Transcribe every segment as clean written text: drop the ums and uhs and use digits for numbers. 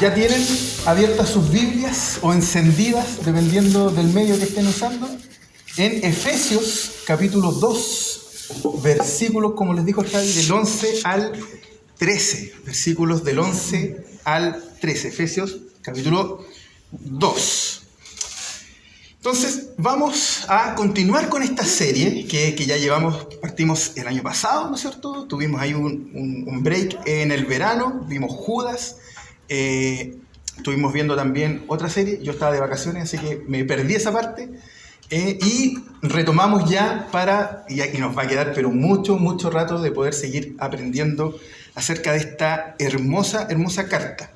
Ya tienen abiertas sus Biblias o encendidas, dependiendo del medio que estén usando, en Efesios capítulo 2, versículos, como les dijo Javi, del 11 al 13. Versículos del 11 al 13. Efesios capítulo 2. Entonces, vamos a continuar con esta serie que ya partimos el año pasado, ¿no es cierto? Tuvimos ahí un break en el verano, vimos Judas, estuvimos viendo también otra serie, yo estaba de vacaciones, así que me perdí esa parte, y retomamos ya y nos va a quedar pero mucho rato de poder seguir aprendiendo acerca de esta hermosa carta.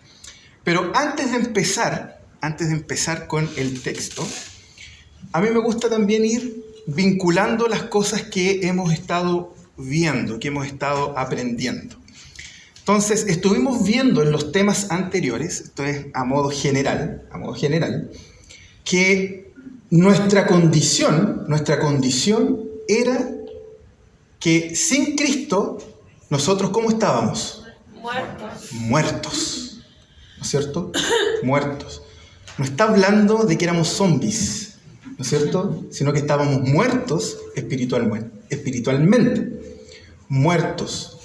Pero antes de empezar con el texto, a mí me gusta también ir vinculando las cosas que hemos estado viendo, que hemos estado aprendiendo. Entonces, estuvimos viendo en los temas anteriores, esto es a modo general, que nuestra condición era que sin Cristo, nosotros ¿cómo estábamos? Muertos, ¿no es cierto? Muertos. No está hablando de que éramos zombies, ¿no es cierto? Sino que estábamos muertos espiritualmente. Muertos.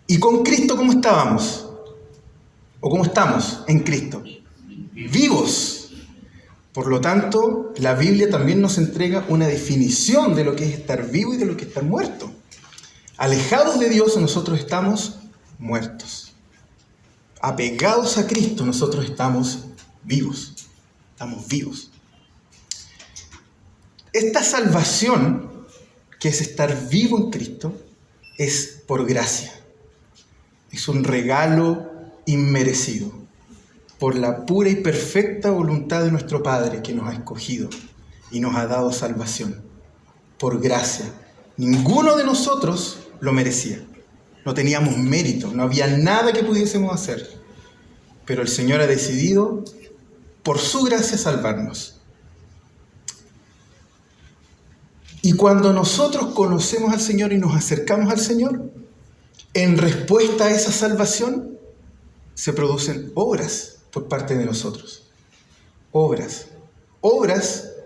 ¿Y con Cristo cómo estábamos? ¿O cómo estamos en Cristo? Vivos. Por lo tanto, la Biblia también nos entrega una definición de lo que es estar vivo y de lo que es estar muerto. Alejados de Dios, nosotros estamos muertos. Apegados a Cristo, nosotros estamos vivos. Estamos vivos. Esta salvación, que es estar vivo en Cristo, es por gracia. Es un regalo inmerecido, por la pura y perfecta voluntad de nuestro Padre que nos ha escogido y nos ha dado salvación. Por gracia. Ninguno de nosotros lo merecía. No teníamos mérito, no había nada que pudiésemos hacer. Pero el Señor ha decidido, por su gracia, salvarnos. Y cuando nosotros conocemos al Señor y nos acercamos al Señor, en respuesta a esa salvación, se producen obras por parte de nosotros. Obras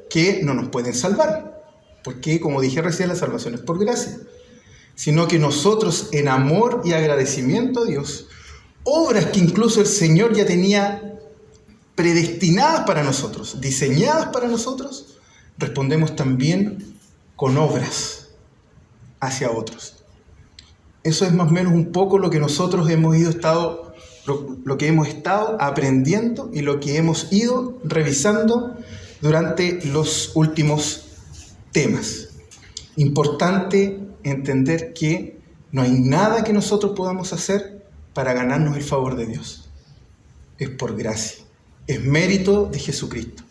que no nos pueden salvar, porque, como dije recién, la salvación es por gracia. Sino que nosotros, en amor y agradecimiento a Dios, obras que incluso el Señor ya tenía predestinadas para nosotros, diseñadas para nosotros, respondemos también con obras hacia otros. Eso es más o menos un poco lo que nosotros hemos estado aprendiendo y lo que hemos ido revisando durante los últimos temas. Importante entender que no hay nada que nosotros podamos hacer para ganarnos el favor de Dios. Es por gracia. Es mérito de Jesucristo,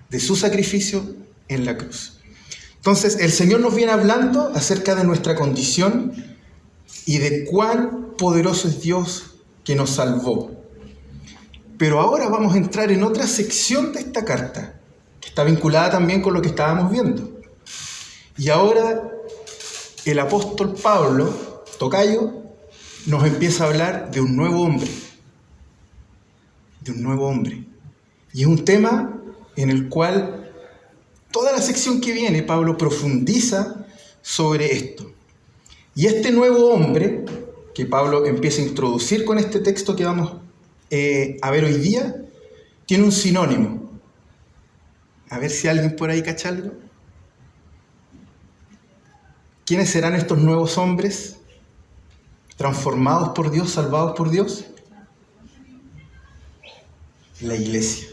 de su sacrificio en la cruz. Entonces, el Señor nos viene hablando acerca de nuestra condición y de cuán poderoso es Dios que nos salvó. Pero ahora vamos a entrar en otra sección de esta carta, que está vinculada también con lo que estábamos viendo. Y ahora el apóstol Pablo, tocayo, nos empieza a hablar de un nuevo hombre. De un nuevo hombre. Y es un tema en el cual toda la sección que viene, Pablo profundiza sobre esto. Y este nuevo hombre, que Pablo empieza a introducir con este texto que vamos a ver hoy día, tiene un sinónimo. A ver si alguien por ahí cacha algo. ¿Quiénes serán estos nuevos hombres? ¿Transformados por Dios, salvados por Dios? La iglesia.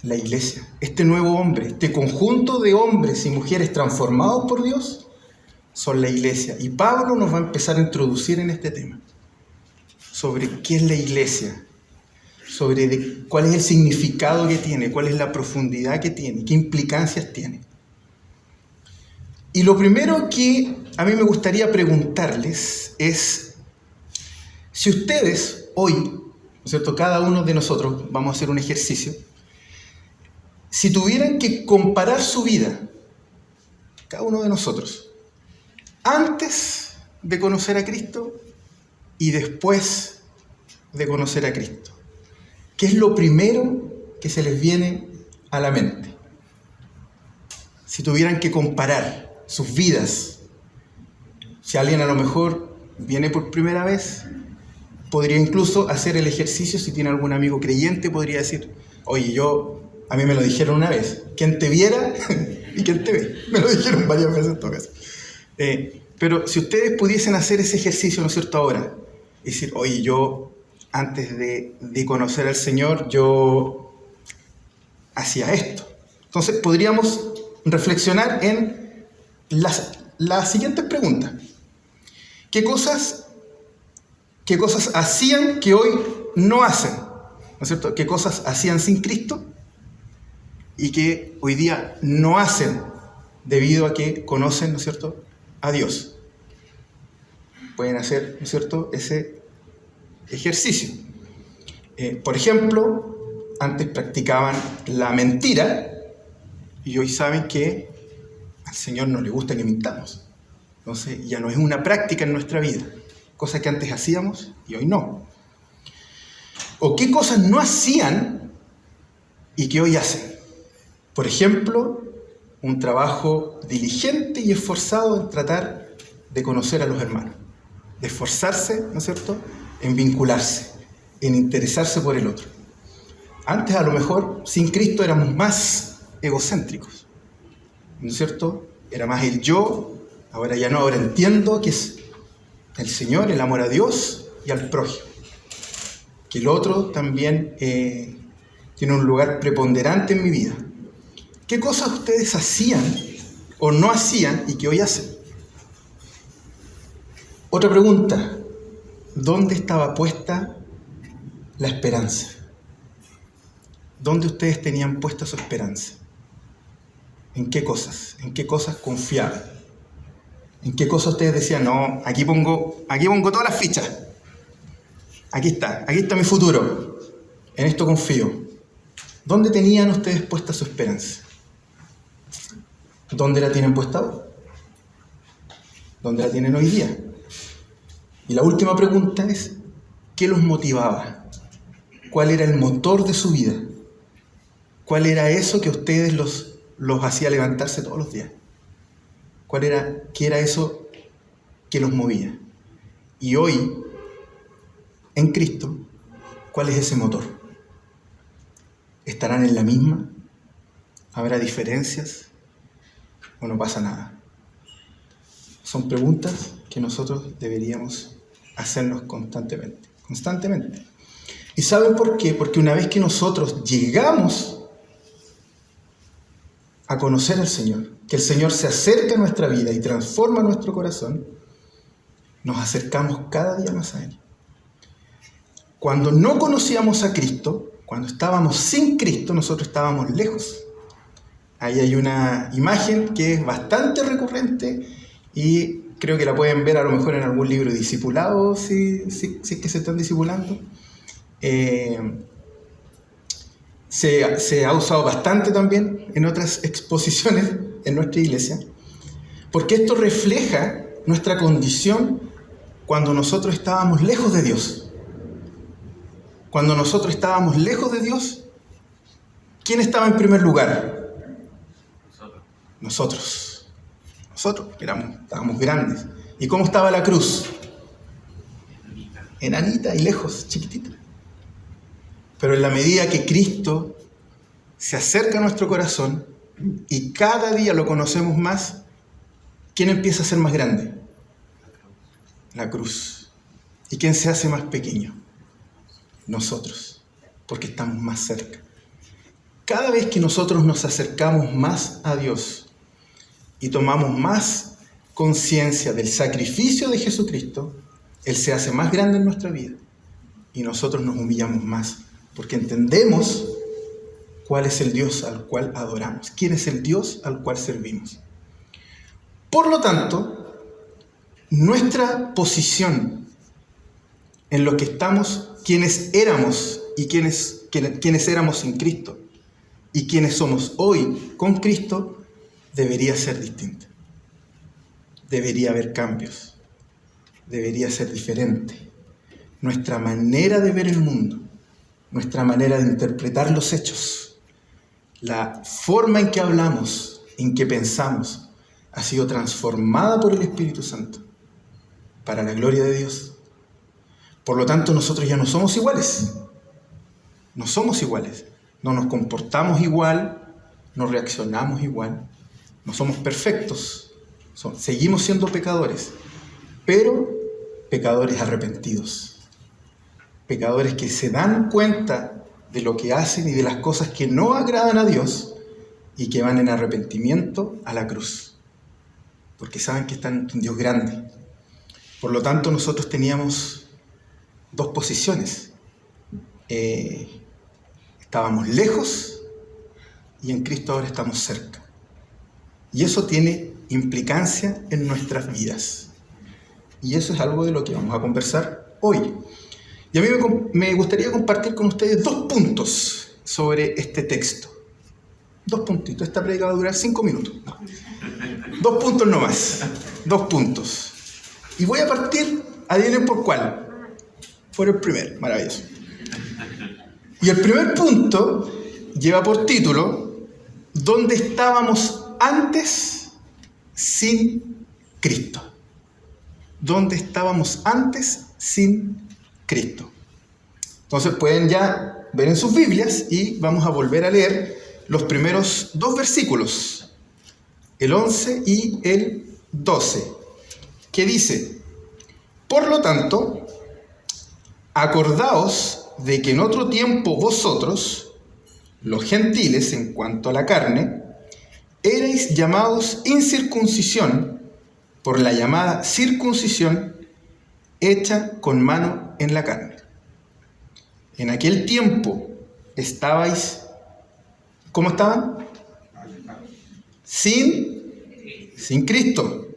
La iglesia, este nuevo hombre, este conjunto de hombres y mujeres transformados por Dios, son la iglesia. Y Pablo nos va a empezar a introducir en este tema, sobre qué es la iglesia, sobre cuál es el significado que tiene, cuál es la profundidad que tiene, qué implicancias tiene. Y lo primero que a mí me gustaría preguntarles es, si ustedes hoy, ¿no es cierto?, cada uno de nosotros, vamos a hacer un ejercicio, si tuvieran que comparar su vida, cada uno de nosotros, antes de conocer a Cristo y después de conocer a Cristo, ¿qué es lo primero que se les viene a la mente? Si tuvieran que comparar sus vidas, si alguien a lo mejor viene por primera vez, podría incluso hacer el ejercicio, si tiene algún amigo creyente, podría decir, oye, a mí me lo dijeron una vez, ¿quién te viera y quién te ve? Me lo dijeron varias veces en todo caso. Pero si ustedes pudiesen hacer ese ejercicio, ¿no es cierto?, ahora, y decir, oye, yo antes de conocer al Señor, yo hacía esto. Entonces podríamos reflexionar en las siguientes preguntas. ¿Qué cosas hacían que hoy no hacen? ¿No es cierto? ¿Qué cosas hacían sin Cristo y que hoy día no hacen debido a que conocen, ¿no es cierto?, a Dios? Pueden hacer, ¿no es cierto?, ese ejercicio. Por ejemplo, antes practicaban la mentira y hoy saben que al Señor no le gusta que mintamos. Entonces ya no es una práctica en nuestra vida, cosa que antes hacíamos y hoy no. ¿O qué cosas no hacían y que hoy hacen? Por ejemplo, un trabajo diligente y esforzado en tratar de conocer a los hermanos, de esforzarse, ¿no es cierto?, en vincularse, en interesarse por el otro. Antes, a lo mejor, sin Cristo éramos más egocéntricos, ¿no es cierto? Era más el yo, ahora ya no, ahora entiendo que es el Señor, el amor a Dios y al prójimo. Que el otro también tiene un lugar preponderante en mi vida. ¿Qué cosas ustedes hacían o no hacían y que hoy hacen? Otra pregunta, ¿dónde estaba puesta la esperanza? ¿Dónde ustedes tenían puesta su esperanza? ¿En qué cosas? ¿En qué cosas confiaban? ¿En qué cosas ustedes decían, no, aquí pongo todas las fichas? Aquí está mi futuro. En esto confío. ¿Dónde tenían ustedes puesta su esperanza? ¿Dónde la tienen puesta hoy? ¿Dónde la tienen hoy día? Y la última pregunta es, ¿qué los motivaba? ¿Cuál era el motor de su vida? ¿Cuál era eso que a ustedes los hacía levantarse todos los días? ¿Qué era eso que los movía? Y hoy, en Cristo, ¿cuál es ese motor? ¿Estarán en la misma? ¿Habrá diferencias? ¿O no pasa nada? Son preguntas que nosotros deberíamos hacernos constantemente. ¿Y saben por qué? Porque una vez que nosotros llegamos a conocer al Señor, que el Señor se acerca a nuestra vida y transforma nuestro corazón, nos acercamos cada día más a Él. Cuando no conocíamos a Cristo, cuando estábamos sin Cristo, nosotros estábamos lejos. Ahí hay una imagen que es bastante recurrente y creo que la pueden ver a lo mejor en algún libro discipulado, si es que se están discipulando. Se ha usado bastante también en otras exposiciones en nuestra iglesia, porque esto refleja nuestra condición cuando nosotros estábamos lejos de Dios. Cuando nosotros estábamos lejos de Dios, ¿quién estaba en primer lugar? Nosotros, que estábamos grandes. ¿Y cómo estaba la cruz? Enanita y lejos, chiquitita. Pero en la medida que Cristo se acerca a nuestro corazón y cada día lo conocemos más, ¿quién empieza a ser más grande? La cruz. ¿Y quién se hace más pequeño? Nosotros, porque estamos más cerca. Cada vez que nosotros nos acercamos más a Dios y tomamos más conciencia del sacrificio de Jesucristo, Él se hace más grande en nuestra vida y nosotros nos humillamos más, porque entendemos cuál es el Dios al cual adoramos, quién es el Dios al cual servimos. Por lo tanto, nuestra posición en lo que estamos, quienes éramos y quienes éramos sin Cristo y quienes somos hoy con Cristo, debería ser distinta. Debería haber cambios. Debería ser diferente. nuestra manera de ver el mundo, nuestra manera de interpretar los hechos, la forma en que hablamos, en que pensamos, ha sido transformada por el Espíritu Santo para la gloria de Dios. Por lo tanto, nosotros ya no somos iguales. No somos iguales. No nos comportamos igual, no reaccionamos igual. No somos perfectos. Seguimos siendo pecadores, pero pecadores arrepentidos. Pecadores que se dan cuenta de lo que hacen y de las cosas que no agradan a Dios y que van en arrepentimiento a la cruz. Porque saben que están ante un Dios grande. Por lo tanto, nosotros teníamos dos posiciones. Estábamos lejos y en Cristo ahora estamos cerca. Y eso tiene implicancia en nuestras vidas. Y eso es algo de lo que vamos a conversar hoy. Y a mí me gustaría compartir con ustedes 2 puntos sobre este texto. 2 puntitos. Esta prédica va a durar 5 minutos. No. 2 puntos nomás. 2 puntos. Y voy a partir, adivinen por cuál. Por el primero. Maravilloso. Y el primer punto lleva por título: ¿dónde estábamos antes sin Cristo? ¿Dónde estábamos antes sin Cristo? Entonces pueden ya ver en sus Biblias y vamos a volver a leer los primeros 2 versículos, el 11 y el 12, que dice: por lo tanto, acordaos de que en otro tiempo vosotros, los gentiles en cuanto a la carne, erais llamados incircuncisión por la llamada circuncisión hecha con mano en la carne. En aquel tiempo estabais, ¿cómo estaban? Sin Cristo,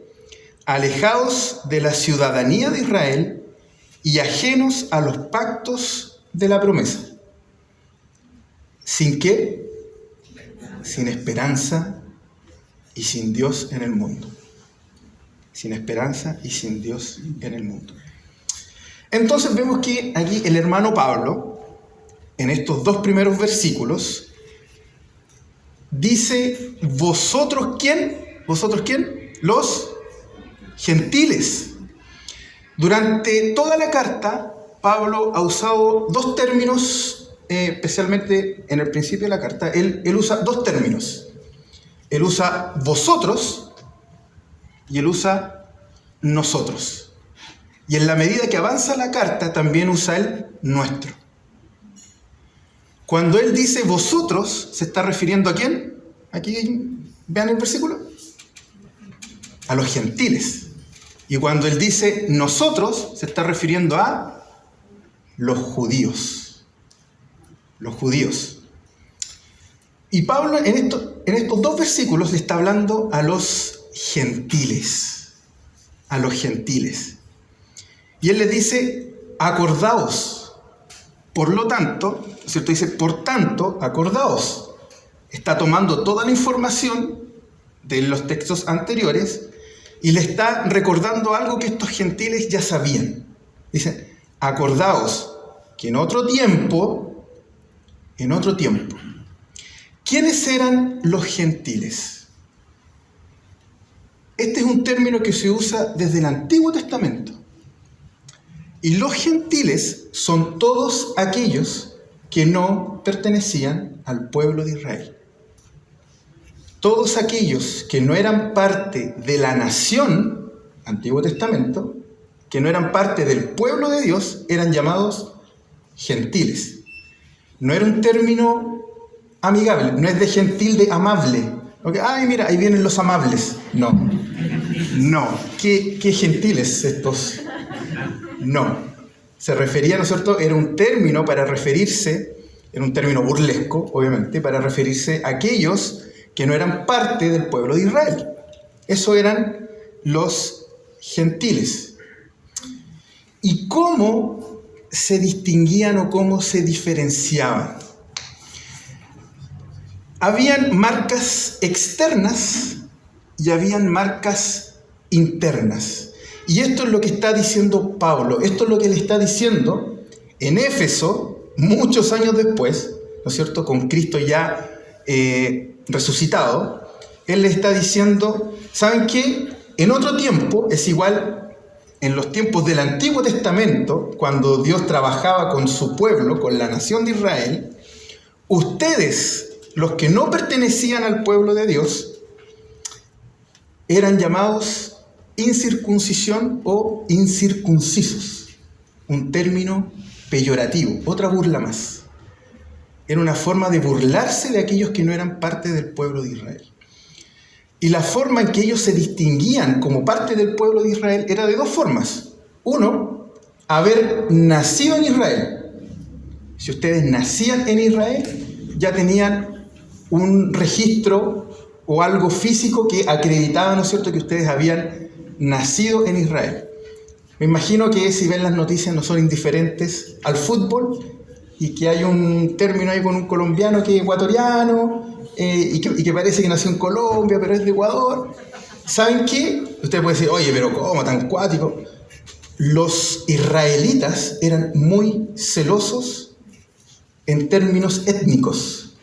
alejados de la ciudadanía de Israel y ajenos a los pactos de la promesa. ¿Sin qué? Sin esperanza y sin Dios en el mundo. Sin esperanza y sin Dios en el mundo. Entonces vemos que aquí el hermano Pablo, en estos 2 primeros versículos, dice: ¿vosotros quién? ¿Vosotros quién? Los gentiles. Durante toda la carta, Pablo ha usado 2 términos, especialmente en el principio de la carta. Él usa 2 términos. Él usa vosotros y él usa nosotros. Y en la medida que avanza la carta, también usa el nuestro. Cuando él dice vosotros, ¿se está refiriendo a quién? Aquí vean el versículo. A los gentiles. Y cuando él dice nosotros, se está refiriendo a los judíos. Los judíos. Y Pablo en estos 2 versículos le está hablando a los gentiles. A los gentiles. Y él les dice: acordaos. Por lo tanto, ¿cierto? Dice, por tanto, acordaos. Está tomando toda la información de los textos anteriores y le está recordando algo que estos gentiles ya sabían. Dice: acordaos que en otro tiempo, ¿quiénes eran los gentiles? Este es un término que se usa desde el Antiguo Testamento. Y los gentiles son todos aquellos que no pertenecían al pueblo de Israel. Todos aquellos que no eran parte de la nación, Antiguo Testamento, que no eran parte del pueblo de Dios, eran llamados gentiles. No era un término amigable, no es de gentil de amable. Okay. Ay, mira, ahí vienen los amables. No. ¿Qué gentiles estos? No. Se refería, ¿no es cierto? Era un término para referirse, era un término burlesco, obviamente, para referirse a aquellos que no eran parte del pueblo de Israel. Eso eran los gentiles. ¿Y cómo se distinguían o cómo se diferenciaban? Habían marcas externas y habían marcas internas. Y esto es lo que está diciendo Pablo, esto es lo que le está diciendo en Éfeso, muchos años después, ¿no es cierto?, con Cristo ya resucitado. Él le está diciendo, ¿saben qué? En otro tiempo es igual, en los tiempos del Antiguo Testamento, cuando Dios trabajaba con su pueblo, con la nación de Israel, ustedes, los que no pertenecían al pueblo de Dios, eran llamados incircuncisión o incircuncisos, un término peyorativo, otra burla más. Era una forma de burlarse de aquellos que no eran parte del pueblo de Israel. Y la forma en que ellos se distinguían como parte del pueblo de Israel era de dos formas. Uno, haber nacido en Israel. Si ustedes nacían en Israel, ya tenían un registro o algo físico que acreditaba, ¿no es cierto?, que ustedes habían nacido en Israel. Me imagino que si ven las noticias no son indiferentes al fútbol y que hay un término ahí con un colombiano que es ecuatoriano y que parece que nació en Colombia, pero es de Ecuador. ¿Saben qué? Usted puede decir, oye, pero ¿cómo tan cuático? Los israelitas eran muy celosos en términos étnicos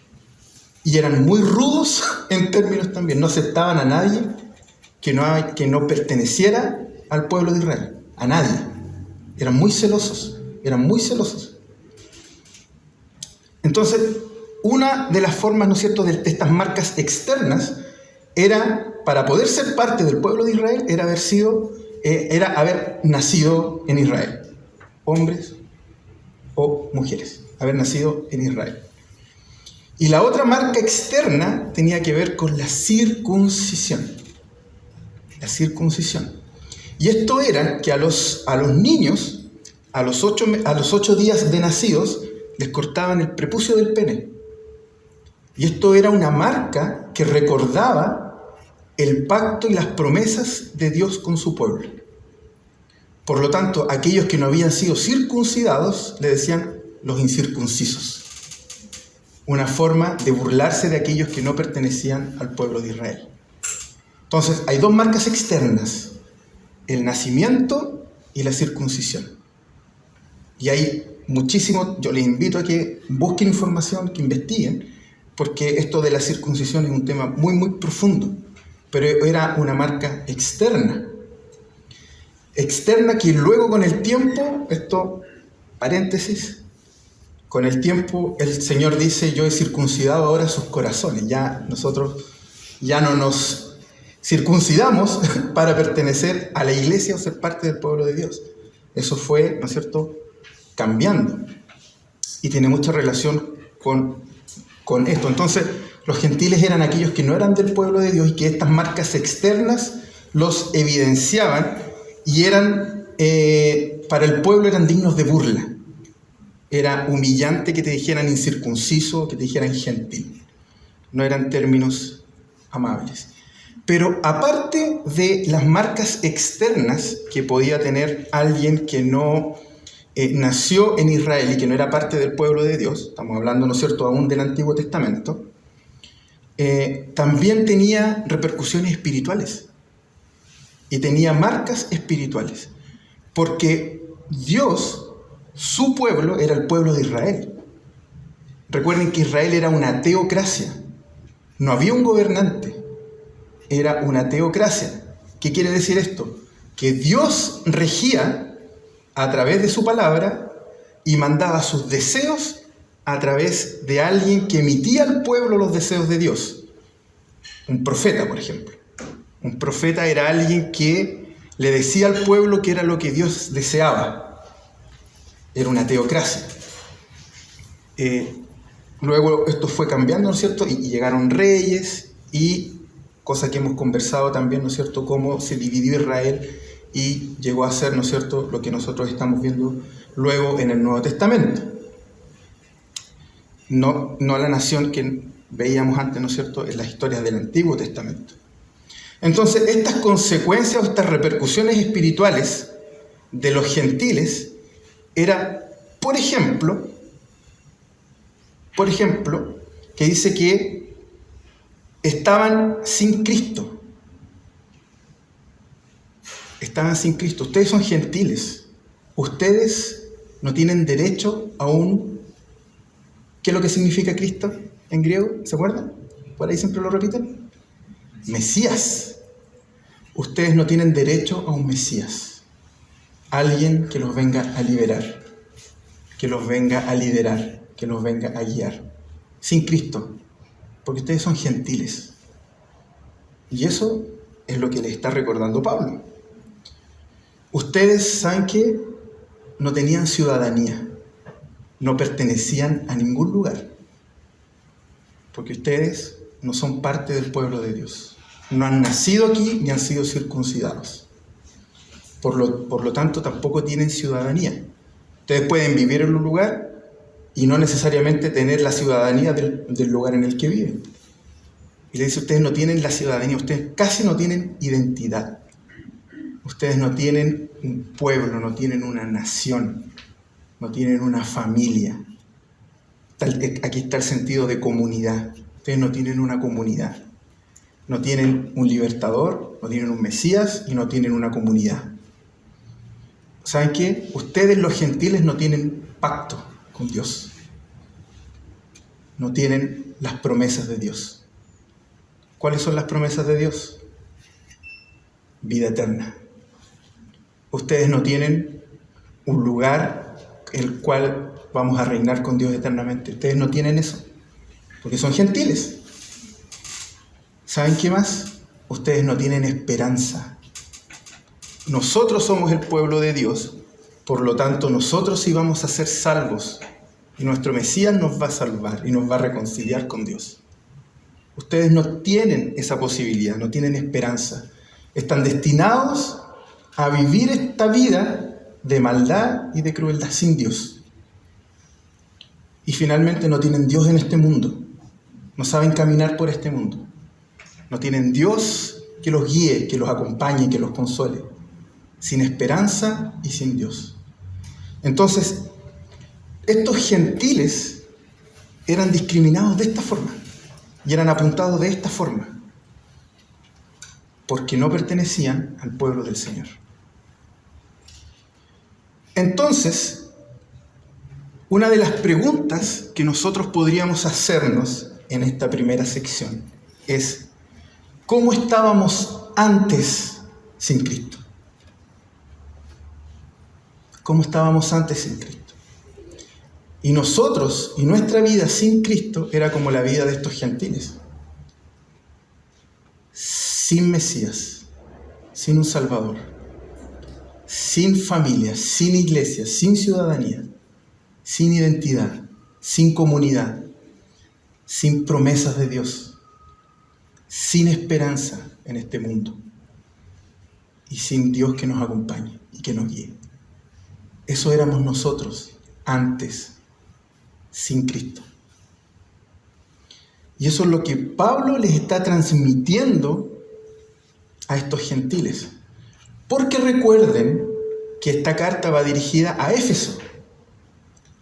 y eran muy rudos en términos también. No aceptaban a nadie que no perteneciera al pueblo de Israel. A nadie. Eran muy celosos. Entonces, una de las formas, ¿no es cierto?, de estas marcas externas era, para poder ser parte del pueblo de Israel, era haber nacido en Israel. Hombres o mujeres. Haber nacido en Israel. Y la otra marca externa tenía que ver con la circuncisión. La circuncisión. Y esto era que a los niños, a los 8 días de nacidos, les cortaban el prepucio del pene. Y esto era una marca que recordaba el pacto y las promesas de Dios con su pueblo. Por lo tanto, aquellos que no habían sido circuncidados le decían los incircuncisos. Una forma de burlarse de aquellos que no pertenecían al pueblo de Israel. Entonces, hay dos marcas externas: el nacimiento y la circuncisión. Y hay muchísimo, yo les invito a que busquen información, que investiguen, porque esto de la circuncisión es un tema muy, muy profundo, pero era una marca externa. Externa que luego con el tiempo, esto, paréntesis, con el tiempo el Señor dice, yo he circuncidado ahora sus corazones. Ya nosotros ya no nos circuncidamos para pertenecer a la iglesia o ser parte del pueblo de Dios. Eso fue, ¿no es cierto?, cambiando. Y tiene mucha relación con esto. Entonces, los gentiles eran aquellos que no eran del pueblo de Dios y que estas marcas externas los evidenciaban y eran, para el pueblo eran dignos de burla. Era humillante que te dijeran incircunciso o que te dijeran gentil. No eran términos amables. Pero aparte de las marcas externas que podía tener alguien que no nació en Israel y que no era parte del pueblo de Dios, estamos hablando, ¿no es cierto?, aún del Antiguo Testamento, también tenía repercusiones espirituales y tenía marcas espirituales, porque Dios, su pueblo, era el pueblo de Israel. Recuerden que Israel era una teocracia, no había un gobernante, era una teocracia. ¿Qué quiere decir esto? Que Dios regía a través de su palabra y mandaba sus deseos a través de alguien que emitía al pueblo los deseos de Dios. Un profeta, por ejemplo. Un profeta era alguien que le decía al pueblo qué era lo que Dios deseaba. Era una teocracia. Luego esto fue cambiando, ¿no es cierto? Y llegaron reyes y, cosa que hemos conversado también, ¿no es cierto?, cómo se dividió Israel y llegó a ser, ¿no es cierto?, lo que nosotros estamos viendo luego en el Nuevo Testamento. No la nación que veíamos antes, ¿no es cierto?, en las historias del Antiguo Testamento. Entonces, estas consecuencias o estas repercusiones espirituales de los gentiles era, por ejemplo, que dice que estaban sin Cristo. estaban sin Cristo. Ustedes son gentiles. Ustedes no tienen derecho a un... ¿Qué es lo que significa Cristo en griego? ¿Se acuerdan? Por ahí siempre lo repiten. Mesías. Ustedes no tienen derecho a un Mesías. Alguien que los venga a liberar, que los venga a liderar, que los venga a guiar. Sin Cristo. Porque ustedes son gentiles. Y eso es lo que les está recordando Pablo. Ustedes, ¿saben qué? No tenían ciudadanía. No pertenecían a ningún lugar. Porque ustedes no son parte del pueblo de Dios. No han nacido aquí ni han sido circuncidados. Por lo tanto, tampoco tienen ciudadanía. Ustedes pueden vivir en un lugar y no necesariamente tener la ciudadanía del lugar en el que viven. Y le dice, ustedes no tienen la ciudadanía, ustedes casi no tienen identidad. Ustedes no tienen un pueblo, no tienen una nación, no tienen una familia. Aquí está el sentido de comunidad. Ustedes no tienen una comunidad. No tienen un libertador, no tienen un Mesías y no tienen una comunidad. ¿Saben qué? Ustedes los gentiles no tienen pacto con Dios. No tienen las promesas de Dios. ¿Cuáles son las promesas de Dios? Vida eterna. Ustedes no tienen un lugar en el cual vamos a reinar con Dios eternamente. Ustedes no tienen eso, porque son gentiles. ¿Saben qué más? Ustedes no tienen esperanza. Nosotros somos el pueblo de Dios, por lo tanto nosotros sí vamos a ser salvos y nuestro Mesías nos va a salvar y nos va a reconciliar con Dios. Ustedes no tienen esa posibilidad, no tienen esperanza. Están destinados a vivir esta vida de maldad y de crueldad sin Dios. Y finalmente no tienen Dios en este mundo. No saben caminar por este mundo. No tienen Dios que los guíe, que los acompañe, que los console. Sin esperanza y sin Dios. Entonces, estos gentiles eran discriminados de esta forma. Y eran apuntados de esta forma. Porque no pertenecían al pueblo del Señor. Entonces, una de las preguntas que nosotros podríamos hacernos en esta primera sección es: ¿cómo estábamos antes sin Cristo? ¿Cómo estábamos antes sin Cristo? Y nosotros, y nuestra vida sin Cristo era como la vida de estos gentiles. Sin Mesías, sin un Salvador, sin familia, sin iglesia, sin ciudadanía, sin identidad, sin comunidad, sin promesas de Dios, sin esperanza en este mundo y sin Dios que nos acompañe y que nos guíe. Eso éramos nosotros antes, sin Cristo. Y eso es lo que Pablo les está transmitiendo a estos gentiles. Porque recuerden que esta carta va dirigida a Éfeso,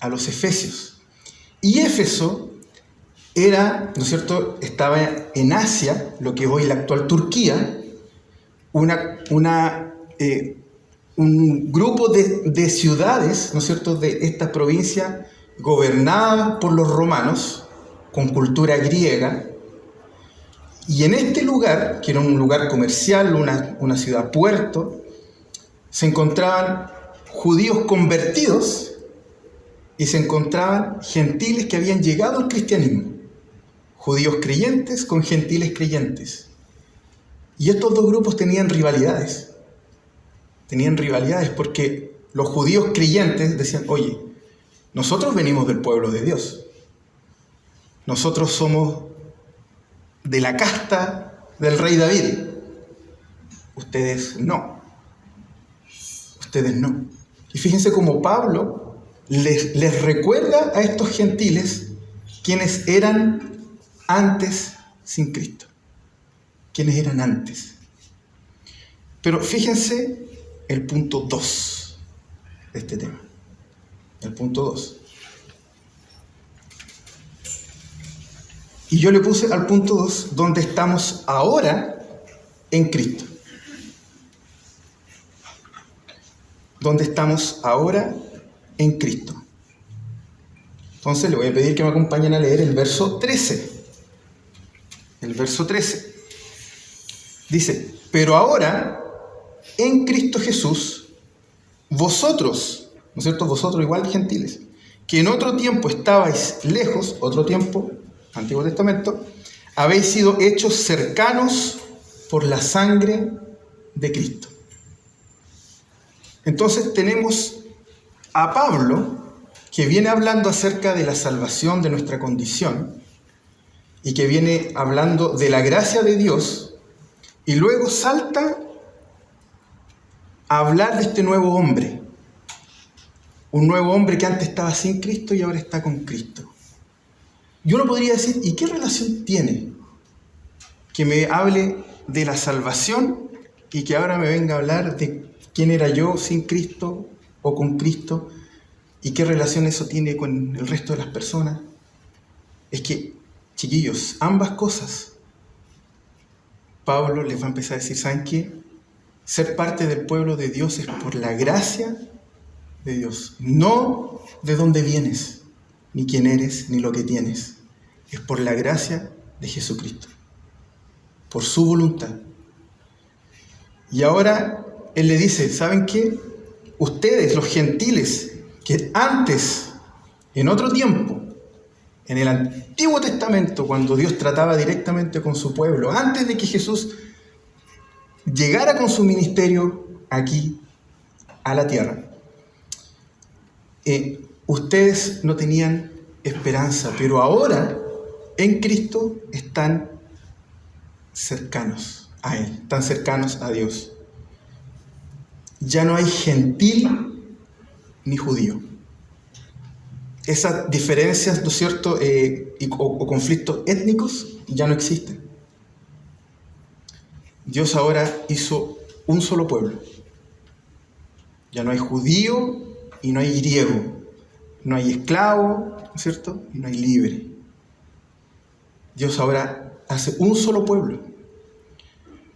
a los efesios. Y Éfeso era, ¿no es cierto?, estaba en Asia, lo que es hoy la actual Turquía, un grupo de ciudades, ¿no es cierto?, de esta provincia gobernada por los romanos, con cultura griega. Y en este lugar, que era un lugar comercial, una ciudad puerto, se encontraban judíos convertidos y se encontraban gentiles que habían llegado al cristianismo. Judíos creyentes con gentiles creyentes. Y estos dos grupos tenían rivalidades. Tenían rivalidades porque los judíos creyentes decían: oye, nosotros venimos del pueblo de Dios. Nosotros somos de la casta del rey David. Ustedes no. Ustedes no. Y fíjense cómo Pablo les recuerda a estos gentiles quienes eran antes sin Cristo. Quienes eran antes. Pero fíjense el punto 2 de este tema. El punto 2. Y yo le puse al punto 2 donde estamos ahora en Cristo. donde estamos ahora en Cristo. Entonces le voy a pedir que me acompañen a leer el verso 13. El verso 13. Dice, pero ahora, en Cristo Jesús, vosotros, ¿no es cierto? Vosotros igual gentiles, que en otro tiempo estabais lejos, otro tiempo, Antiguo Testamento, habéis sido hechos cercanos por la sangre de Cristo. Entonces tenemos a Pablo, que viene hablando acerca de la salvación de nuestra condición, y que viene hablando de la gracia de Dios, y luego salta a hablar de este nuevo hombre. Un nuevo hombre que antes estaba sin Cristo y ahora está con Cristo. Y uno podría decir, ¿y qué relación tiene que me hable de la salvación y que ahora me venga a hablar de quién era yo sin Cristo o con Cristo? ¿Y qué relación eso tiene con el resto de las personas? Es que, chiquillos, ambas cosas, Pablo les va a empezar a decir, ¿saben qué? Ser parte del pueblo de Dios es por la gracia de Dios, no de dónde vienes, ni quién eres, ni lo que tienes. Es por la gracia de Jesucristo, por su voluntad. Y ahora Él le dice, ¿saben qué? Ustedes, los gentiles, que antes, en otro tiempo, en el Antiguo Testamento, cuando Dios trataba directamente con su pueblo, antes de que Jesús llegara con su ministerio aquí a la tierra, ustedes no tenían esperanza, pero ahora en Cristo están cercanos a Él, están cercanos a Dios. Ya no hay gentil ni judío. Esas diferencias, ¿no es cierto?, o conflictos étnicos ya no existen. Dios ahora hizo un solo pueblo. Ya no hay judío y no hay griego. No hay esclavo, ¿no es cierto?, y no hay libre. Dios ahora hace un solo pueblo.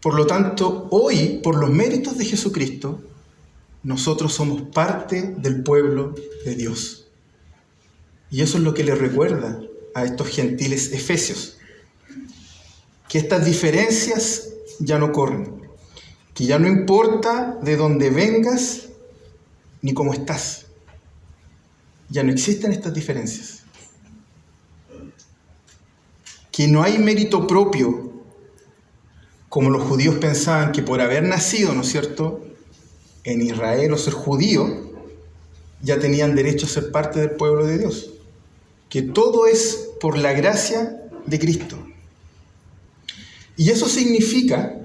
Por lo tanto, hoy, por los méritos de Jesucristo, nosotros somos parte del pueblo de Dios. Y eso es lo que le recuerda a estos gentiles efesios. Que estas diferencias ya no corren. Que ya no importa de dónde vengas ni cómo estás. Ya no existen estas diferencias. Que no hay mérito propio, como los judíos pensaban que por haber nacido, ¿no es cierto?, en Israel o ser judío, ya tenían derecho a ser parte del pueblo de Dios. Que todo es por la gracia de Cristo. Y eso significa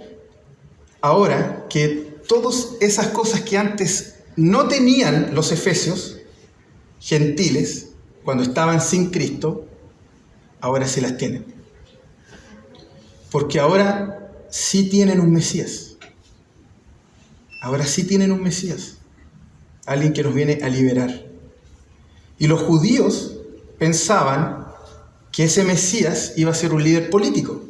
ahora que todas esas cosas que antes no tenían los efesios gentiles, cuando estaban sin Cristo, ahora sí las tienen. Porque ahora sí tienen un Mesías. Ahora sí tienen un Mesías. Alguien que nos viene a liberar. Y los judíos pensaban que ese Mesías iba a ser un líder político.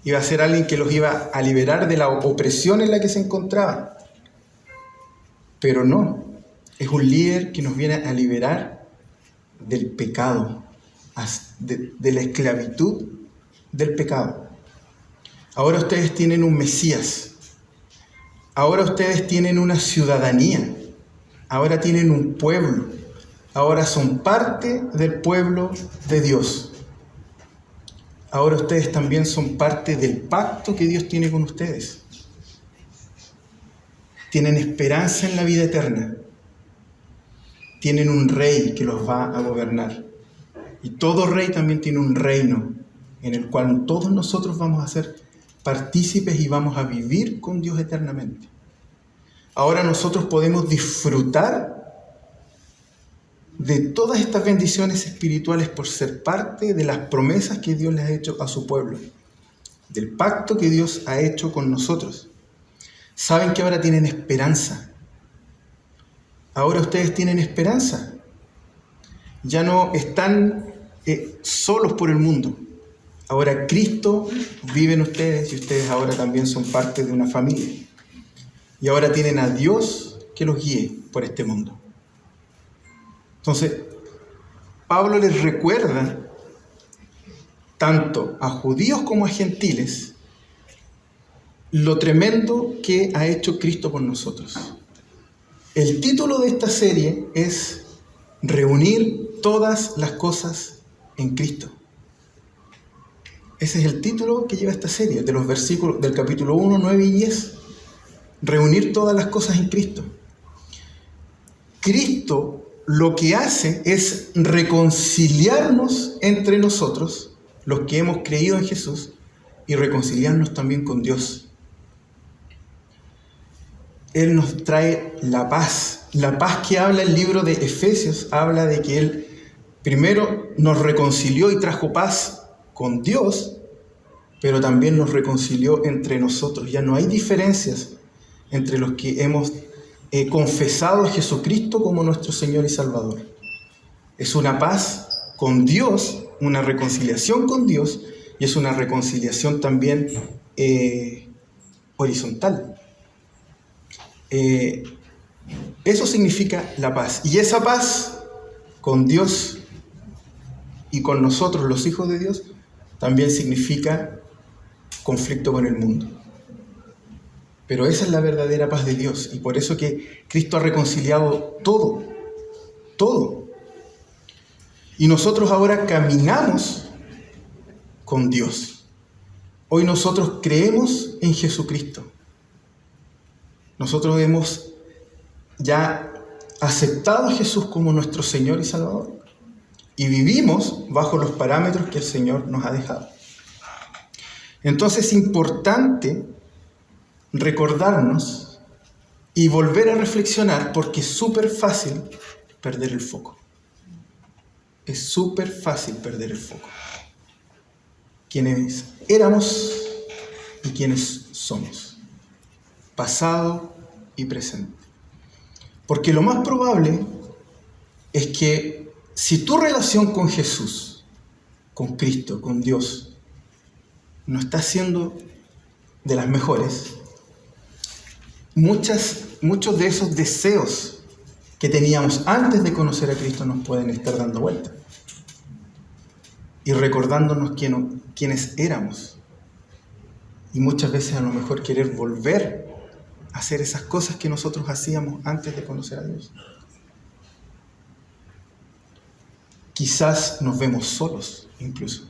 Iba a ser alguien que los iba a liberar de la opresión en la que se encontraban. Pero no. Es un líder que nos viene a liberar del pecado, de la esclavitud del pecado. Ahora ustedes tienen un Mesías. Ahora ustedes tienen una ciudadanía. Ahora tienen un pueblo. Ahora son parte del pueblo de Dios. Ahora ustedes también son parte del pacto que Dios tiene con ustedes. Tienen esperanza en la vida eterna. Tienen un rey que los va a gobernar. Y todo rey también tiene un reino en el cual todos nosotros vamos a ser partícipes y vamos a vivir con Dios eternamente. Ahora nosotros podemos disfrutar de todas estas bendiciones espirituales por ser parte de las promesas que Dios les ha hecho a su pueblo, del pacto que Dios ha hecho con nosotros. Saben que ahora tienen esperanza. Ahora ustedes tienen esperanza. Ya no están solos por el mundo. Ahora Cristo vive en ustedes y ustedes ahora también son parte de una familia. Y ahora tienen a Dios que los guíe por este mundo. Entonces, Pablo les recuerda tanto a judíos como a gentiles lo tremendo que ha hecho Cristo por nosotros. El título de esta serie es Reunir todas las cosas en Cristo. Ese es el título que lleva esta serie, de los versículos del capítulo 1, 9 y 10. Reunir todas las cosas en Cristo. Cristo lo que hace es reconciliarnos entre nosotros, los que hemos creído en Jesús, y reconciliarnos también con Dios. Él nos trae la paz que habla el libro de Efesios, habla de que Él primero nos reconcilió y trajo paz con Dios, pero también nos reconcilió entre nosotros. Ya no hay diferencias entre los que hemos confesado a Jesucristo como nuestro Señor y Salvador. Es una paz con Dios, una reconciliación con Dios, y es una reconciliación también horizontal. Eso significa la paz. Y esa paz con Dios y con nosotros, los hijos de Dios, también significa conflicto con el mundo. Pero esa es la verdadera paz de Dios. Y por eso que Cristo ha reconciliado todo. Y nosotros ahora caminamos con Dios. Hoy nosotros creemos en Jesucristo. Nosotros hemos ya aceptado a Jesús como nuestro Señor y Salvador. Y vivimos bajo los parámetros que el Señor nos ha dejado. Entonces es importante recordarnos y volver a reflexionar, porque es súper fácil perder el foco. Es súper fácil perder el foco. Quienes éramos y quienes somos. Pasado y presente. Porque lo más probable es que si tu relación con Jesús, con Cristo, con Dios, no está siendo de las mejores, muchos de esos deseos que teníamos antes de conocer a Cristo nos pueden estar dando vuelta y recordándonos quiénes éramos, y muchas veces a lo mejor querer volver a hacer esas cosas que nosotros hacíamos antes de conocer a Dios. Quizás nos vemos solos incluso.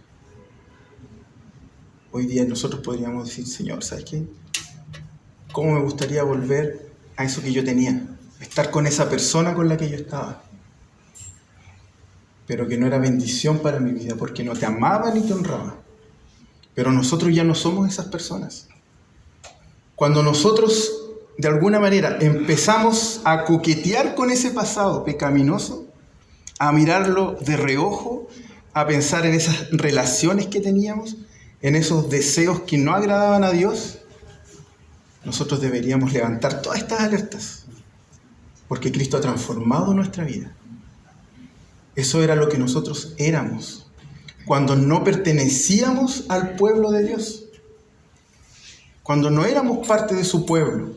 Hoy día nosotros podríamos decir: Señor, ¿sabes qué? ¿Cómo me gustaría volver a eso que yo tenía? Estar con esa persona con la que yo estaba, pero que no era bendición para mi vida, porque no te amaba ni te honraba. Pero nosotros ya no somos esas personas. Cuando nosotros, de alguna manera, empezamos a coquetear con ese pasado pecaminoso, a mirarlo de reojo, a pensar en esas relaciones que teníamos, en esos deseos que no agradaban a Dios, nosotros deberíamos levantar todas estas alertas, porque Cristo ha transformado nuestra vida. Eso era lo que nosotros éramos cuando no pertenecíamos al pueblo de Dios, cuando no éramos parte de su pueblo.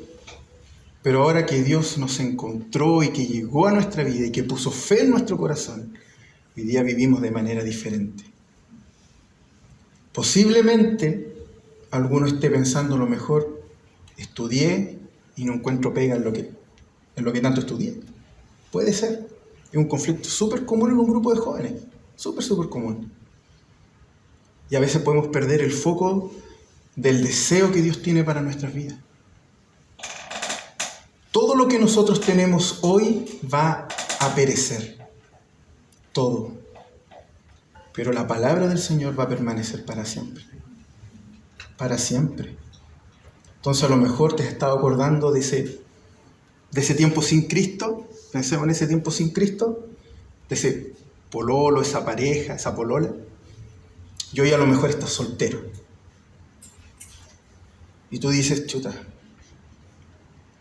Pero ahora que Dios nos encontró y que llegó a nuestra vida y que puso fe en nuestro corazón, hoy día vivimos de manera diferente. Posiblemente alguno esté pensando: a lo mejor estudié y no encuentro pega en lo que tanto estudié. Puede ser. Es un conflicto súper común en un grupo de jóvenes. Súper común. Y a veces podemos perder el foco del deseo que Dios tiene para nuestras vidas. Todo lo que nosotros tenemos hoy va a perecer. Todo. Pero la palabra del Señor va a permanecer para siempre. Para siempre. Entonces a lo mejor te has estado acordando de ese tiempo sin Cristo. Pensemos en ese tiempo sin Cristo. De ese pololo, esa pareja, esa polola. Y hoy a lo mejor estás soltero. Y tú dices: chuta,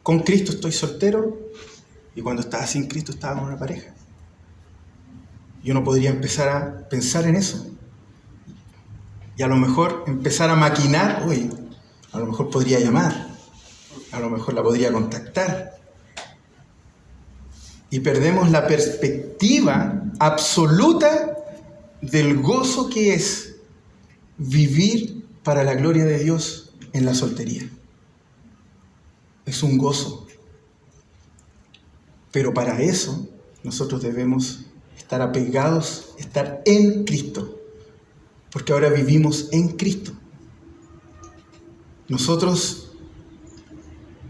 con Cristo estoy soltero, y cuando estaba sin Cristo estaba con una pareja. Y uno podría empezar a pensar en eso. Y a lo mejor empezar a maquinar: a lo mejor podría llamar, a lo mejor la podría contactar. y perdemos la perspectiva absoluta del gozo que es vivir para la gloria de Dios en la soltería. Es un gozo. Pero para eso nosotros debemos estar apegados, estar en Cristo. Porque ahora vivimos en Cristo. Nosotros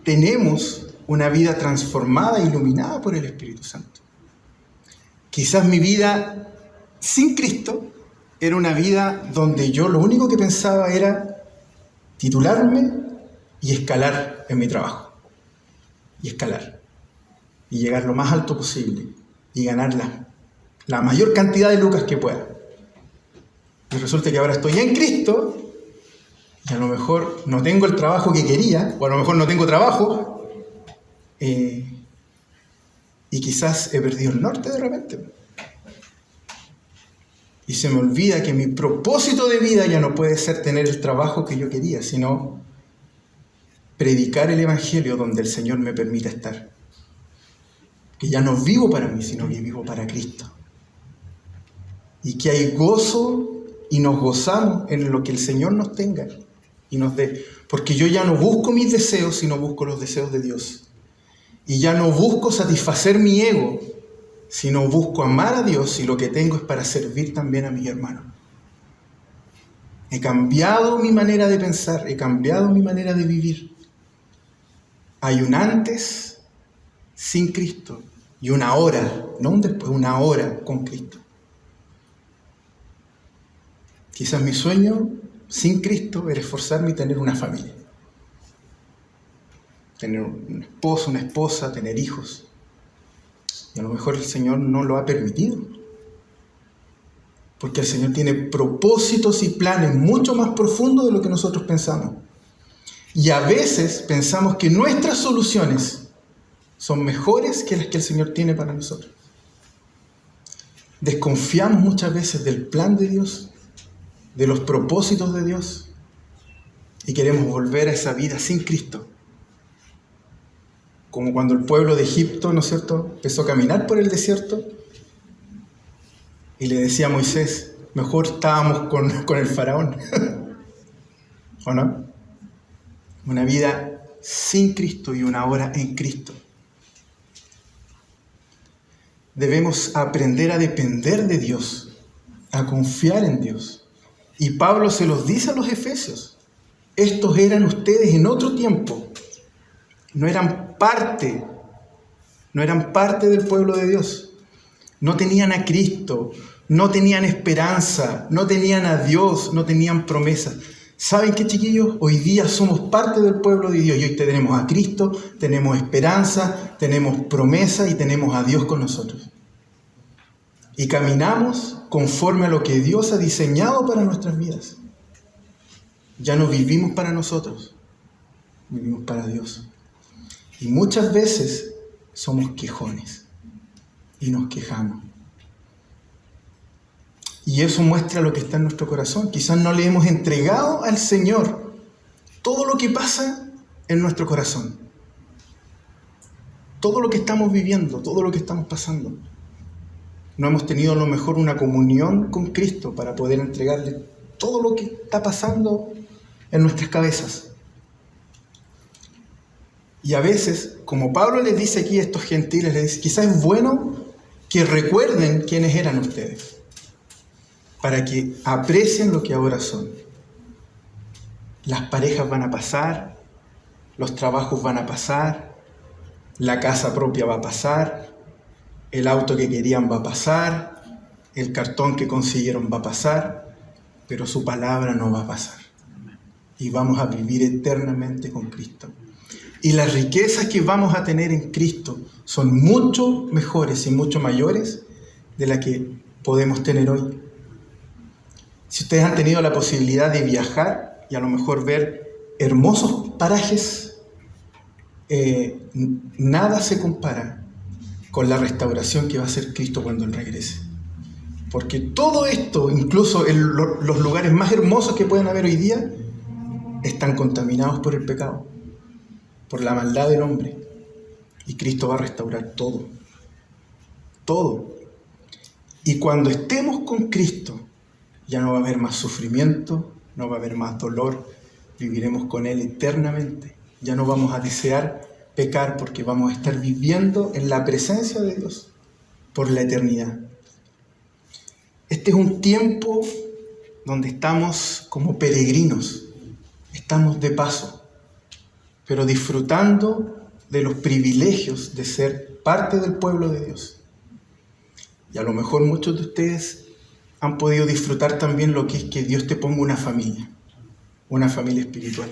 tenemos una vida transformada e iluminada por el Espíritu Santo. Quizás mi vida sin Cristo era una vida donde yo lo único que pensaba era titularme y escalar en mi trabajo. Y escalar. Y llegar lo más alto posible. Y ganar la mayor cantidad de lucas que pueda. Y resulta que ahora estoy en Cristo y a lo mejor no tengo el trabajo que quería, o a lo mejor no tengo trabajo, y quizás he perdido el norte de repente. Y se me olvida que mi propósito de vida ya no puede ser tener el trabajo que yo quería, sino predicar el Evangelio donde el Señor me permita estar. Que ya no vivo para mí, sino que vivo para Cristo. Y que hay gozo y nos gozamos en lo que el Señor nos tenga y nos dé. Porque yo ya no busco mis deseos, sino busco los deseos de Dios. Y ya no busco satisfacer mi ego, sino busco amar a Dios y lo que tengo es para servir también a mis hermanos. He cambiado mi manera de pensar, he cambiado mi manera de vivir. Hay un antes sin Cristo y una hora, no un después, una hora con Cristo. Quizás mi sueño sin Cristo era esforzarme y tener una familia. Tener un esposo, una esposa, tener hijos. Y a lo mejor el Señor no lo ha permitido. Porque el Señor tiene propósitos y planes mucho más profundos de lo que nosotros pensamos. Y a veces pensamos que nuestras soluciones son mejores que las que el Señor tiene para nosotros. Desconfiamos muchas veces del plan de Dios, de los propósitos de Dios, y queremos volver a esa vida sin Cristo. Como cuando el pueblo de Egipto, ¿no es cierto?, empezó a caminar por el desierto y le decía a Moisés, mejor estábamos con el faraón. ¿O no? Una vida sin Cristo y una hora en Cristo. Debemos aprender a depender de Dios, a confiar en Dios. Y Pablo se los dice a los efesios. Estos eran ustedes en otro tiempo. No eran parte del pueblo de Dios. No tenían a Cristo, no tenían esperanza, no tenían a Dios, no tenían promesas. ¿Saben qué, chiquillos? Hoy día somos parte del pueblo de Dios y hoy tenemos a Cristo, tenemos esperanza, tenemos promesa y tenemos a Dios con nosotros. Y caminamos conforme a lo que Dios ha diseñado para nuestras vidas. Ya no vivimos para nosotros, vivimos para Dios. Y muchas veces somos quejones y nos quejamos. Y eso muestra lo que está en nuestro corazón. Quizás no le hemos entregado al Señor todo lo que pasa en nuestro corazón. Todo lo que estamos viviendo, todo lo que estamos pasando. No hemos tenido a lo mejor una comunión con Cristo para poder entregarle todo lo que está pasando en nuestras cabezas. Y a veces, como Pablo les dice aquí a estos gentiles, les dice, quizás es bueno que recuerden quiénes eran ustedes, para que aprecien lo que ahora son. Las parejas van a pasar, los trabajos van a pasar, la casa propia va a pasar, el auto que querían va a pasar, el cartón que consiguieron va a pasar, pero su palabra no va a pasar. Y vamos a vivir eternamente con Cristo. Y las riquezas que vamos a tener en Cristo son mucho mejores y mucho mayores de las que podemos tener hoy. Si ustedes han tenido la posibilidad de viajar y a lo mejor ver hermosos parajes, nada se compara con la restauración que va a hacer Cristo cuando Él regrese. Porque todo esto, incluso los lugares más hermosos que pueden haber hoy día, están contaminados por el pecado, por la maldad del hombre. Y Cristo va a restaurar todo. todo. Y cuando estemos con Cristo, ya no va a haber más sufrimiento, no va a haber más dolor, viviremos con Él eternamente. Ya no vamos a desear pecar porque vamos a estar viviendo en la presencia de Dios por la eternidad. Este es un tiempo donde estamos como peregrinos, estamos de paso, pero disfrutando de los privilegios de ser parte del pueblo de Dios. Y a lo mejor muchos de ustedes han podido disfrutar también lo que es que Dios te ponga una familia espiritual,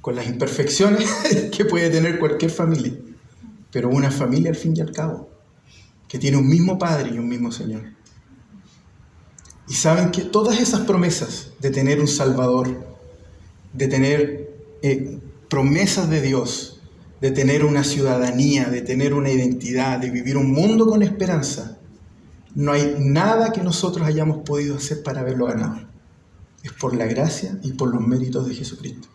con las imperfecciones que puede tener cualquier familia, pero una familia al fin y al cabo, que tiene un mismo Padre y un mismo Señor. Y saben que todas esas promesas de tener un Salvador, de tener promesas de Dios, de tener una ciudadanía, de tener una identidad, de vivir un mundo con esperanza, no hay nada que nosotros hayamos podido hacer para haberlo ganado. Es por la gracia y por los méritos de Jesucristo.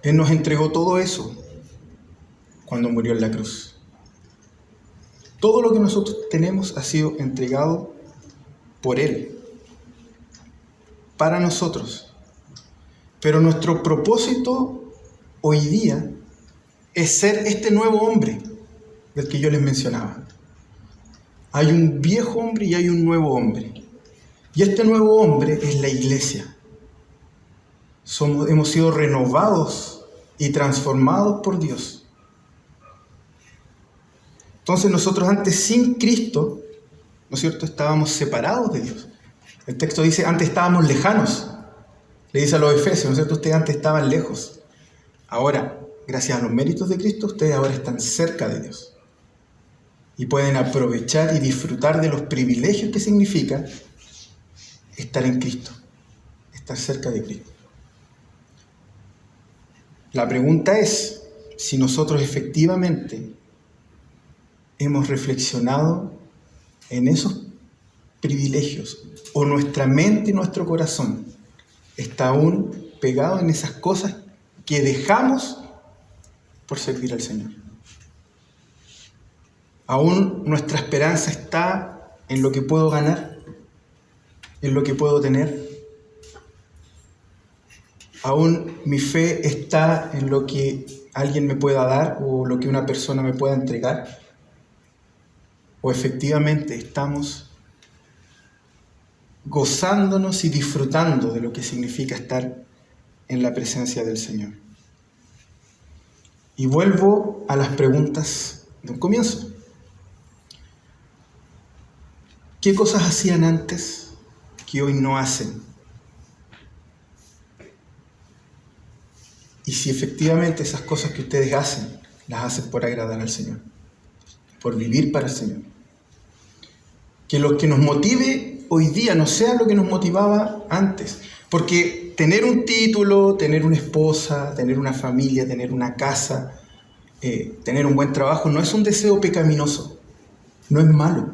Él nos entregó todo eso cuando murió en la cruz. Todo lo que nosotros tenemos ha sido entregado por Él, para nosotros. Pero nuestro propósito hoy día es ser este nuevo hombre del que yo les mencionaba. Hay un viejo hombre y hay un nuevo hombre. Y este nuevo hombre es la iglesia. Hemos sido renovados y transformados por Dios. Entonces nosotros antes sin Cristo, ¿no es cierto?, estábamos separados de Dios. El texto dice, antes estábamos lejanos. Le dice a los efesios, ¿no es cierto?, ustedes antes estaban lejos. Ahora, gracias a los méritos de Cristo, ustedes ahora están cerca de Dios. Y pueden aprovechar y disfrutar de los privilegios que significa estar en Cristo, estar cerca de Cristo. La pregunta es si nosotros efectivamente hemos reflexionado en esos privilegios o nuestra mente y nuestro corazón está aún pegado en esas cosas que dejamos por servir al Señor. Aún nuestra esperanza está en lo que puedo ganar, en lo que puedo tener. Aún mi fe está en lo que alguien me pueda dar o lo que una persona me pueda entregar. O efectivamente estamos gozándonos y disfrutando de lo que significa estar en la presencia del Señor. Y vuelvo a las preguntas del comienzo. ¿Qué cosas hacían antes que hoy no hacen? Y si efectivamente esas cosas que ustedes hacen, las hacen por agradar al Señor, por vivir para el Señor. Que lo que nos motive hoy día no sea lo que nos motivaba antes. Porque tener un título, tener una esposa, tener una familia, tener una casa, tener un buen trabajo, no es un deseo pecaminoso, no es malo.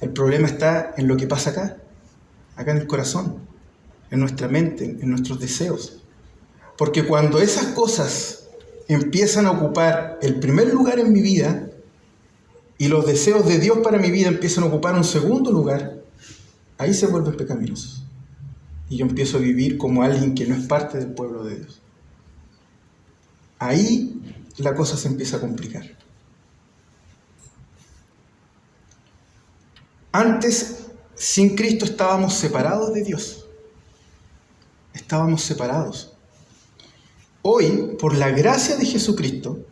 El problema está en lo que pasa acá en el corazón, en nuestra mente, en nuestros deseos. Porque cuando esas cosas empiezan a ocupar el primer lugar en mi vida y los deseos de Dios para mi vida empiezan a ocupar un segundo lugar, ahí se vuelven pecaminosos. Y yo empiezo a vivir como alguien que no es parte del pueblo de Dios. Ahí la cosa se empieza a complicar. Antes, sin Cristo, estábamos separados de Dios. Estábamos separados. Hoy, por la gracia de Jesucristo,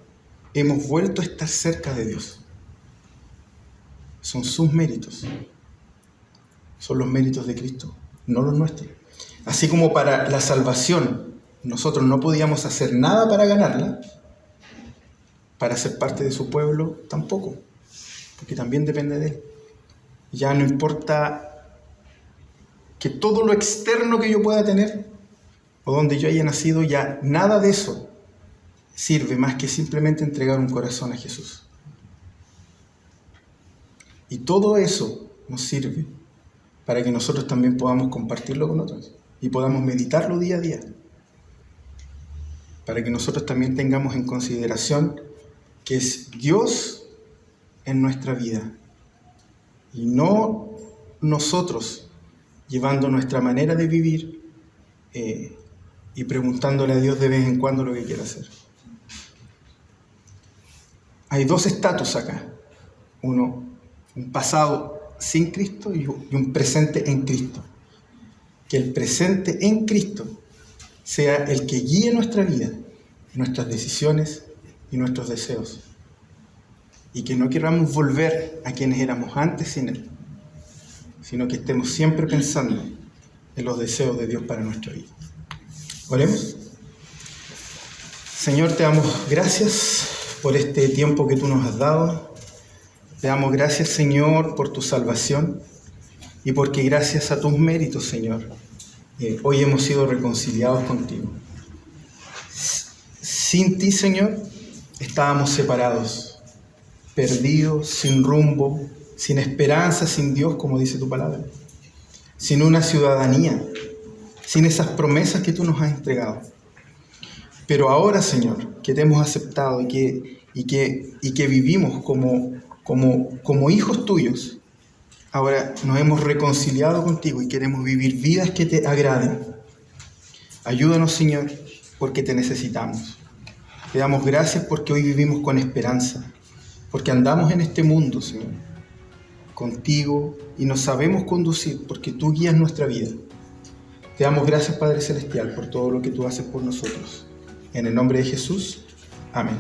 hemos vuelto a estar cerca de Dios. Son sus méritos. Son los méritos de Cristo, no los nuestros. Así como para la salvación, nosotros no podíamos hacer nada para ganarla, para ser parte de su pueblo tampoco, porque también depende de Él. Ya no importa que todo lo externo que yo pueda tener o donde yo haya nacido, ya nada de eso sirve más que simplemente entregar un corazón a Jesús. Y todo eso nos sirve para que nosotros también podamos compartirlo con otros y podamos meditarlo día a día. Para que nosotros también tengamos en consideración que es Dios en nuestra vida. Y no nosotros llevando nuestra manera de vivir y preguntándole a Dios de vez en cuando lo que quiere hacer. Hay dos estatus acá. Uno, un pasado sin Cristo y un presente en Cristo. Que el presente en Cristo sea el que guíe nuestra vida, nuestras decisiones y nuestros deseos. Y que no queramos volver a quienes éramos antes sin Él, sino que estemos siempre pensando en los deseos de Dios para nuestra vida. Oremos. Señor, te damos gracias por este tiempo que tú nos has dado. Te damos gracias, Señor, por tu salvación y porque gracias a tus méritos, Señor, hoy hemos sido reconciliados contigo. Sin ti, Señor, estábamos separados, perdidos, sin rumbo, sin esperanza, sin Dios, como dice tu palabra, sin una ciudadanía, sin esas promesas que tú nos has entregado. Pero ahora, Señor, que te hemos aceptado y que vivimos como hijos tuyos, ahora nos hemos reconciliado contigo y queremos vivir vidas que te agraden. Ayúdanos, Señor, porque te necesitamos. Te damos gracias porque hoy vivimos con esperanza, porque andamos en este mundo, Señor, contigo y nos sabemos conducir porque tú guías nuestra vida. Te damos gracias, Padre Celestial, por todo lo que tú haces por nosotros. En el nombre de Jesús, amén.